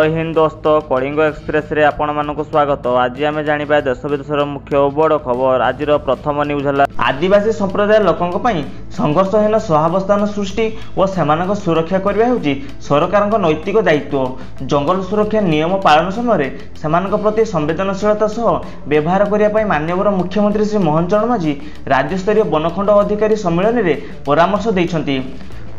जय हिंद दोस्त कलिंग एक्सप्रेस रे आपण मानक स्वागत। आज आम जाना देश विदेशर मुख्य बड़ खबर। आज प्रथम न्यूज है आदिवासी संप्रदाय लोकों संघर्षहीन सहावस्थान सृष्टि और सेमानक सुरक्षा करने होची सरकार नैतिक दायित्व। जंगल सुरक्षा नियम पालन समय सेमानक प्रति संवेदनशीलता सह व्यवहार करने माननीय मुख्यमंत्री श्री मोहन चरण मांझी राज्यस्तरीय वनखंड अधिकारी सम्मेलन में परामर्श देइछंती।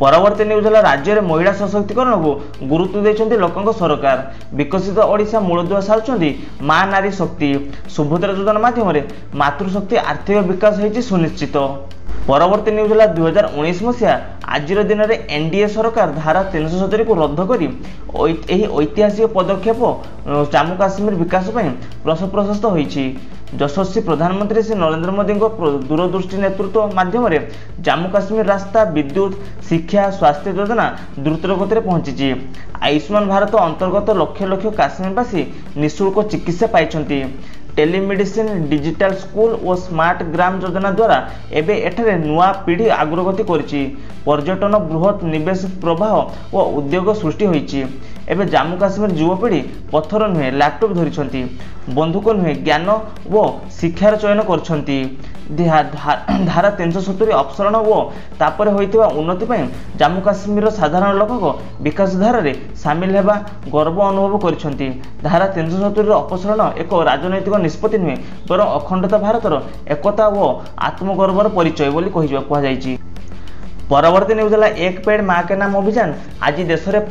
परवर्ती न्यूज है राज्य में महिला सशक्तिकरण को गुरुत्व देते लोकों सरकार। विकसित ओडिशा मूलदुआ साधुंट माँ नारी शक्ति। सुभद्रा योजना माध्यम मातृशक्ति आर्थिक विकास होती सुनिश्चित। परवर्ती न्यूज है 2019 मसीहा आज दिन में एनडीए सरकार धारा 370 को रद्द कर ऐतिहासिक पदक्षेप जम्मू काश्मीर विकास प्रशस्त होती। यशस्वी प्रधानमंत्री श्री नरेंद्र मोदी दूरदृष्टि नेतृत्व माध्यम जम्मू काश्मीर रास्ता विद्युत शिक्षा स्वास्थ्य योजना द्रुतगति पहुंची। आयुष्मान भारत अंतर्गत लक्ष लक्ष काश्मीरवासी निःशुल्क चिकित्सा पाई। टेलीमेडिसिन डिजिटल स्कूल और स्मार्ट ग्राम योजना द्वारा एबे एठारे नुआ पीढ़ी अग्रगति करिछि। पर्यटन बृहत निवेश प्रवाह और उद्योग सृष्टि होइछि। एबे जम्मू काश्मीर युवपीढ़ी पत्थर नुहे लैपटॉप धरिछंती, बंधुक नुहे ज्ञान और शिक्षार चयन करछंती। धारा 370 अपसरण और तापर होइतिबा उन्नति पई जम्मू काश्मीर साधारण लोक विकास धारा रे शामिल हेबा गर्व अनुभव करछंती। धारा 370 अपसरण एक राजनैतिक निष्पत्ति नुहे बर अखंडता भारतर एकता और आत्मगर्वर परिचय बोली कह जाइछि। परवर्ती न्यूज है एक पेड़ माँ के नाम अभियान आज देश में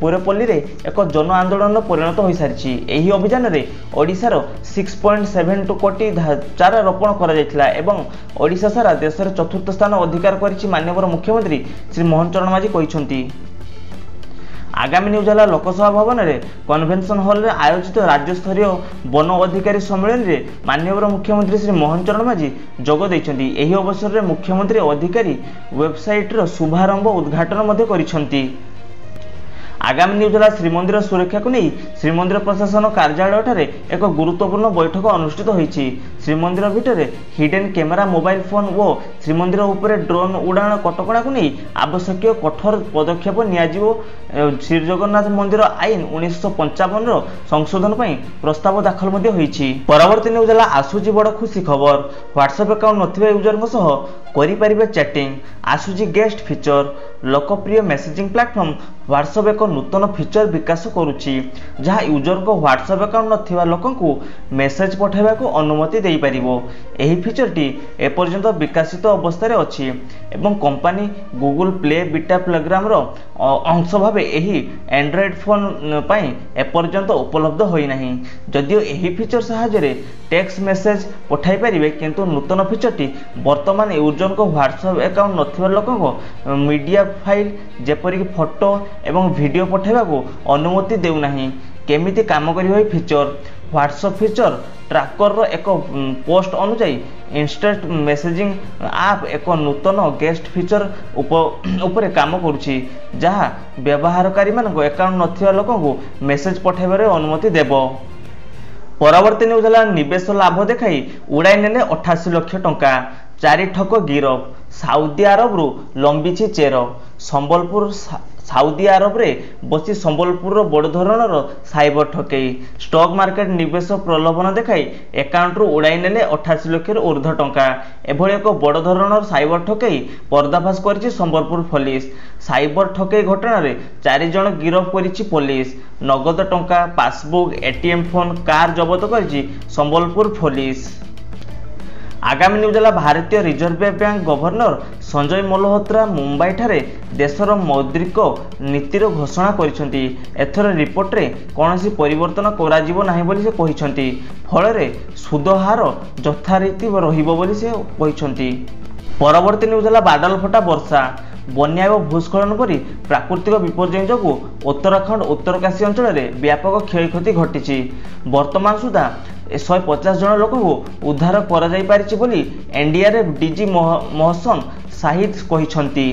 पूरेपल्ली रे एक जन आंदोलन परिणत हो सारी। यही अभियान में ओडिशार 6.72 कोटी चारा रोपण कर ओडिशा सारा देश में चतुर्थ स्थान अधिकार कर माननीय मुख्यमंत्री श्री मोहन चरण मांझी कहते। आगामी न्यूज है लोकसभा भवन में कन्वेंशन हॉल में आयोजित राज्यस्तरीय वन अधिकारी सम्मेलन में माननीय मुख्यमंत्री श्री मोहन चरण मांझी जोग देइछंती। एही अवसर में मुख्यमंत्री अधिकारी वेबसाइट शुभारंभ उद्घाटन करिछंती। आगामी न्यूज है श्रीमंदिर सुरक्षा को नहीं श्रीमंदिर प्रशासन कार्यालय ठारे एक गुरुत्वपूर्ण बैठक अनुष्ठित होईछि। श्रीमंदिर भितर हिडन कैमेरा मोबाइल फोन और श्रीमंदिर उपरे ड्रोन उड़ान कटकणा को नहीं आवश्यक कठोर पदक्षेप नियाजिवो। श्री जगन्नाथ मंदिर आईन 1955 संशोधन पर प्रस्ताव दाखल होईछि। परवर्ती न्यूज है आसुची बड़ खुशी खबर। व्हाट्सएप अकाउंट नथिबा यूजर सह करिपारिबे चैटिंग। आसुची गेस्ट फीचर। लोकप्रिय मेसेजिंग प्लेटफॉर्म व्हाट्सएप एक नूतन फीचर विकास करुच्ची जहाँ यूजर को व्हाट्सएप अकाउंट नथिबा लोकन को मेसेज पठाइबा को अनुमति दे पारिबो। एही फीचरटी एपर्यंत विकसित अवस्था अच्छी एवं company Google play beta program रो अंश भाव एही एंड्रॉइड फोन पाई एपर्यंत उपलब्ध होई नाही। जदियो एही फीचर सहायरे टेक्स्ट मेसेज पठाई पारिबे किंतु नूतन फीचरटी वर्तमान यूजर को व्हाट्सएप अकाउंट नथिबा लोकन को मीडिया फाइल जेपरिक फोटो एवं वीडियो पठाइबा को अनुमति देउ नाही। केमिति काम करियो फीचर। व्हाट्सएप फीचर ट्रैकर रो एक पोस्ट अनुसार इंस्टेंट मेसेजिंग आप एक नूतन गेस्ट फीचर उपरे काम करुछि जहाँ व्यवहारकारी मान अकाउंट नथिबा लोकन को मेसेज पठाइबार अनुमति देबो। परवर्ती न्यूज है निवेश लाभ देखाई उड़ाई नेले 88 लाख टंका। 4 ठक गिरफ। साउदी अरब रु लंबिछि चेर। संबलपुर साउदी अरब रे बसी संबलपुर बड़ धरणर साइबर ठकई। स्टॉक मार्केट निवेश प्रलोभन देखाई अकाउंट रु उड़ाई नेले 88 लाख ऊर्ध्व टंका। एभଳି एक बड़ धरणर साइबर ठकई पर्दाफाश करिछि संबलपुर पुलिस। साइबर ठकई घटना रे 4 जन गिरफ करिछि पुलिस। नगद टंका पासबुक एटीएम फोन कार जब्त करिछि संबलपुर पुलिस। आगामी न्यूज है भारतीय reserve bank governor Sanjay Malhotra Mumbai ठारे देशर मौद्रिक नीतिर घोषणा करिसेंती। एथर रिपोर्ट रे कोनोसी परिवर्तन कराजिबो नाही बोली से कहिसेंती। फल सुद हार यथारीति रहिबो बोली से कहिसेंती। परवर्ती न्यूज है बादल फटा वर्षा बन्या और भूस्खलन परी प्राकृतिक विपर्यय जो उत्तराखंड उत्तरकाशी अंचल में व्यापक क्षयक्षति घटी। वर्तमान सुधा 150 जन लोक को उद्धार कर एनडीआरएफ डीजी मोहसन शाहिद कहते।